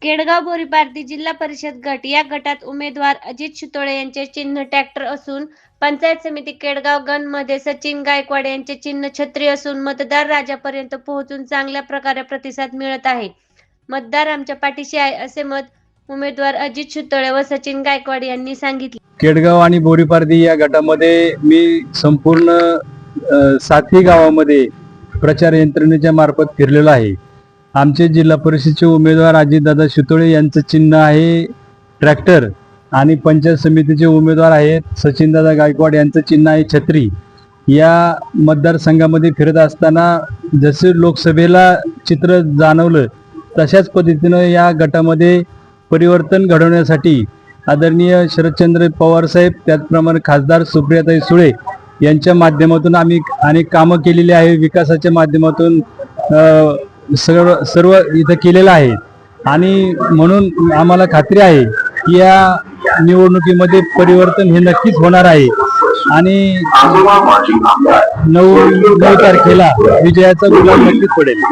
केडगाव बोरीपारधी जिल्हा परिषद गट या गटात उमेदवार अजित शितोळे यांचे चिन्ह ट्रॅक्टर असून पंचायत समिती केडगाव गण मध्ये सचिन गायकवाड यांचे चिन्ह छत्री असून मतदार राजापर्यंत पोहोचून चांगल्या प्रकारे प्रतिसाद मिळत आहे। मतदार आमच्या पाठीशी आहे असे मत उमेदवार अजित शितोळे व सचिन गायकवाड यांनी सांगितले। केडगाव आणि बोरीपारधी या गटामध्ये मी संपूर्ण 7 गावामध्ये प्रचार यंत्रणेच्या मार्फत फिरलेलो आहे। आमचे जिल्हा परिषदेचे उमेदवार अजितदादा शितोळे यांचं चिन्ह आहे ट्रॅक्टर आणि पंचायत समितीचे उमेदवार आहेत सचिनदादा गायकवाड यांचं चिन्ह आहे छत्री। या मतदारसंघामध्ये फिरत असताना जसे लोकसभेला चित्र जाणवलं तशाच पद्धतीनं या गटामध्ये परिवर्तन घडवण्यासाठी आदरणीय शरदचंद्र पवार साहेब, त्याचप्रमाणे खासदार सुप्रियाताई सुळे यांच्या माध्यमातून आम्ही अनेक कामं केलेली आहे। विकासाच्या माध्यमातून सर्व इथं केलेलं आहे आणि म्हणून आम्हाला खात्री आहे की या निवडणुकीमध्ये परिवर्तन हे नक्कीच होणार आहे आणि 9 तारखेला विजयाचा गुलाल नक्कीच पडेल।